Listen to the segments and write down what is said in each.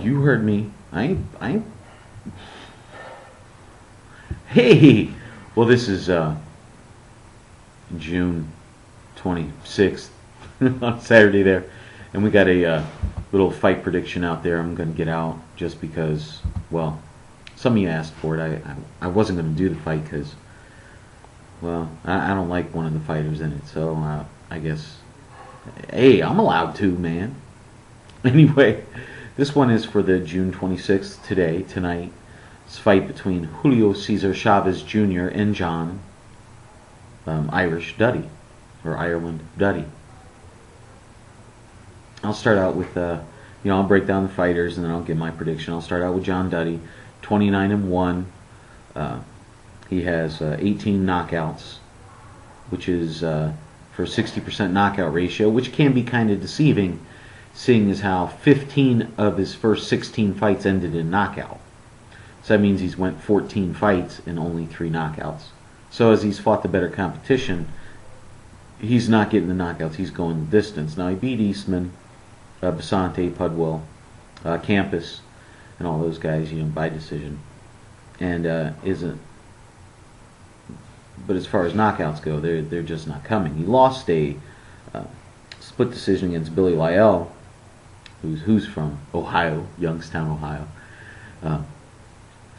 You heard me. I ain't. Hey! Well, this is June 26th on Saturday there. And we got a little fight prediction out there I'm going to get out just because, well, some of you asked for it. I wasn't going to do the fight because, well, I don't like one of the fighters in it. So I guess, hey, I'm allowed to, man. Anyway, this one is for the June 26th, tonight. It's a fight between Julio Cesar Chavez Jr. and John Irish Duddy, or Ireland Duddy. I'll start out with, I'll break down the fighters and then I'll give my prediction. I'll start out with John Duddy, 29-1. He has 18 knockouts, which is for a 60% knockout ratio, which can be kind of deceiving, seeing as how 15 of his first 16 fights ended in knockout. So that means he's went 14 fights and only 3 knockouts. So as he's fought the better competition, he's not getting the knockouts, he's going the distance. Now he beat Eastman, Basante, Pudwell, Campus, and all those guys, by decision. And isn't. But as far as knockouts go, they're just not coming. He lost a split decision against Billy Lyell, who's from Ohio, Youngstown, Ohio.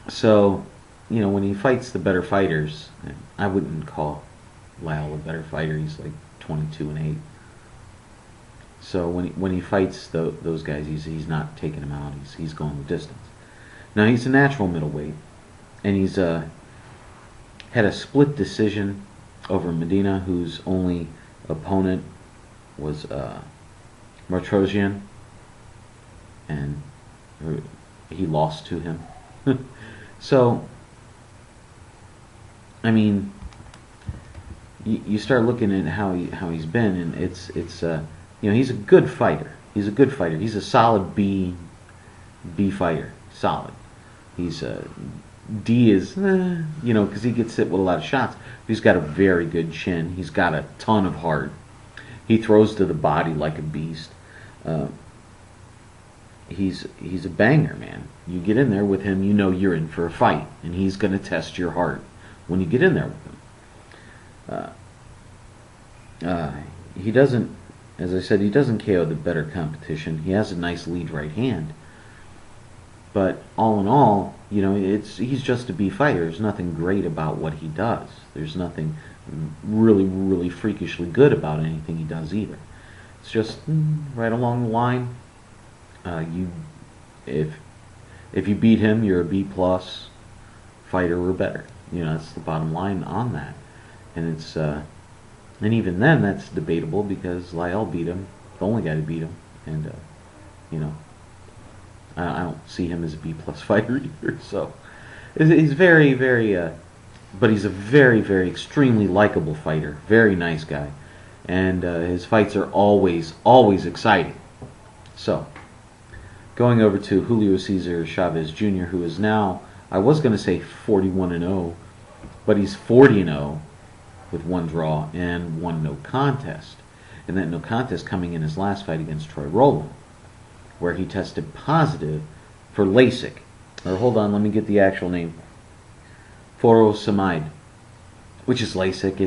So, when he fights the better fighters, I wouldn't call Lyell a better fighter. He's like 22-8. So when he fights those guys, he's not taking them out. He's going the distance. Now he's a natural middleweight, and he's had a split decision over Medina, whose only opponent was Martrosian, and he lost to him. So, I mean, you start looking at how he's been, and it's he's a good fighter. He's a good fighter. He's a solid B fighter. Solid. He's D is because he gets hit with a lot of shots. But he's got a very good chin. He's got a ton of heart. He throws to the body like a beast. He's a banger, man. You get in there with him, you're in for a fight, and he's going to test your heart when you get in there with him. He doesn't, as I said, he doesn't KO the better competition. He has a nice lead right hand, but all in all, he's just a B fighter. There's nothing great about what he does. There's nothing really, really freakishly good about anything he does either. It's just right along the line. If you beat him, you're a B plus fighter or better. That's the bottom line on that. And it's and even then that's debatable because Lyell beat him, the only guy to beat him, and I don't see him as a B plus fighter either. So he's very, very, but he's a very, very extremely likable fighter. Very nice guy, and his fights are always, always exciting. So. Going over to Julio Cesar Chavez Jr., who is now, I was going to say 41-0, but he's 40-0 with 1 draw and 1 no contest. And that no contest coming in his last fight against Troy Rowland, where he tested positive for LASIK. Or hold on, let me get the actual name. Furosemide, which is LASIK.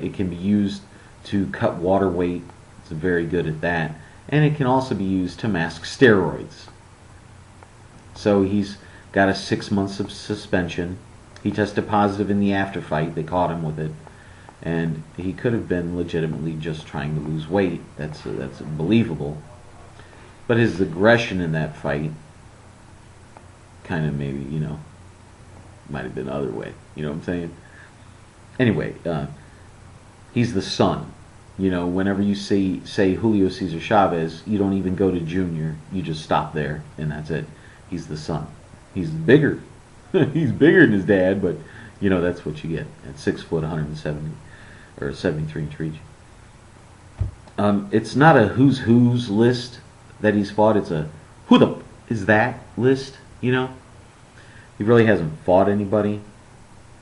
It can be used to cut water weight. It's very good at that. And it can also be used to mask steroids. So he's got a 6 months of suspension. He tested positive in the after fight. They caught him with it. And he could have been legitimately just trying to lose weight. That's believable. But his aggression in that fight kind of maybe, might have been the other way. You know what I'm saying? Anyway, he's the son. Whenever you say Julio Cesar Chavez, you don't even go to Junior. You just stop there, and that's it. He's the son. He's bigger. He's bigger than his dad, but that's what you get at 6 foot, 170 or 73 inch reach. It's not a who's list that he's fought. It's a who the is that list. He really hasn't fought anybody.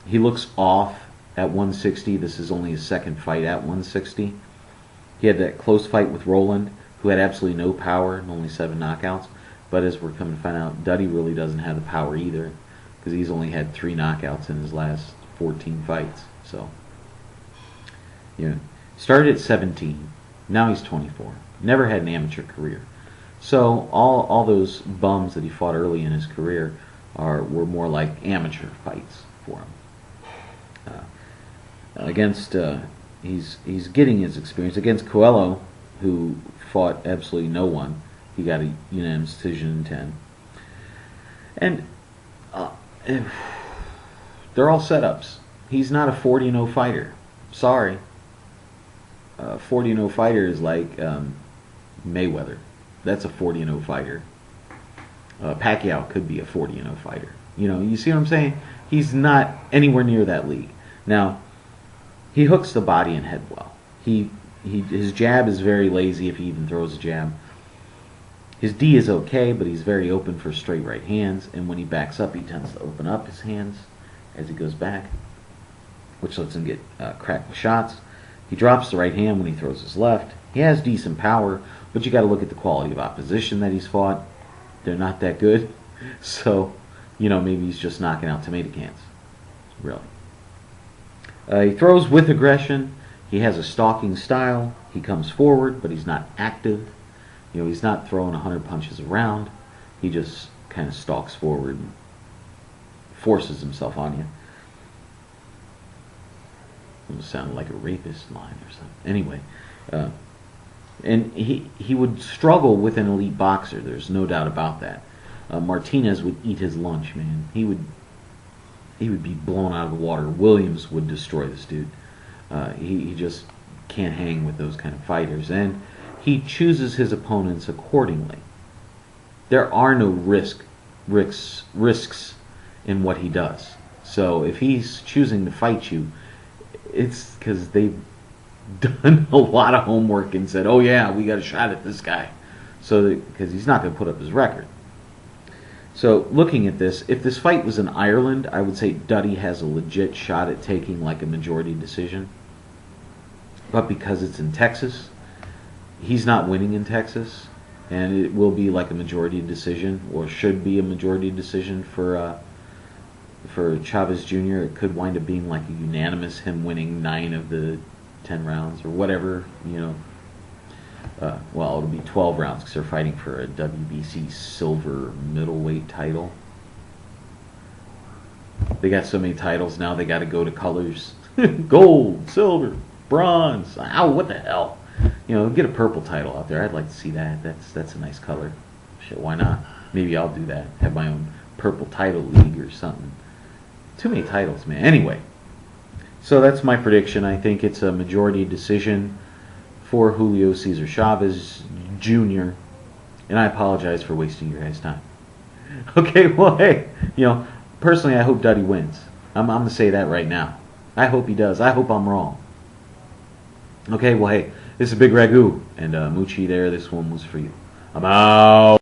He looks off at 160. This is only his second fight at 160. He had that close fight with Rowland, who had absolutely no power and only 7 knockouts. But as we're coming to find out, Duddy really doesn't have the power either, because he's only had 3 knockouts in his last 14 fights. So, you know, started at 17. Now he's 24. Never had an amateur career. So all those bums that he fought early in his career were more like amateur fights for him. He's getting his experience against Coelho, who fought absolutely no one. He got a unanimous decision in 10. And they're all setups. He's not a 40-0 fighter. Sorry. 40-0 fighter is like Mayweather. That's a 40-0 fighter. Pacquiao could be a 40-0 fighter. You know, you see what I'm saying? He's not anywhere near that league. Now, he hooks the body and head well. His jab is very lazy if he even throws a jab. His D is okay, but he's very open for straight right hands, and when he backs up, he tends to open up his hands as he goes back, which lets him get cracked shots. He drops the right hand when he throws his left. He has decent power, but you got to look at the quality of opposition that he's fought. They're not that good, so you know, maybe he's just knocking out tomato cans. Really. He throws with aggression. He has a stalking style. He comes forward, but he's not active. You know, he's not throwing 100 punches around. He just kind of stalks forward and forces himself on you. It sounded like a rapist line or something. Anyway, and he would struggle with an elite boxer. There's no doubt about that. Martinez would eat his lunch, man. He would be blown out of the water. Williams would destroy this dude. He just can't hang with those kind of fighters, and he chooses his opponents accordingly. There are no risks in what he does. So if he's choosing to fight you, it's because they've done a lot of homework and said, "Oh yeah, we got a shot at this guy," so because he's not going to put up his record. So looking at this, if this fight was in Ireland, I would say Duddy has a legit shot at taking like a majority decision. But because it's in Texas, he's not winning in Texas, and it will be like a majority decision, or should be a majority decision for Chavez Jr. It could wind up being like a unanimous, him winning 9 of the 10 rounds or whatever, you know. Well, it'll be 12 rounds because they're fighting for a WBC Silver Middleweight Title. They got so many titles now, they got to go to colors. Gold, silver, bronze. Ow, what the hell? You know, get a purple title out there. I'd like to see that. That's a nice color. Shit, why not? Maybe I'll do that. Have my own purple title league or something. Too many titles, man. Anyway, so that's my prediction. I think it's a majority decision for Julio Cesar Chavez Jr. And I apologize for wasting your guys' time. Okay, well, hey, you know, personally, I hope Duddy wins. I'm going to say that right now. I hope he does. I hope I'm wrong. Okay, well, hey, this is Bigragu, and Moochie there, this one was for you. I'm out.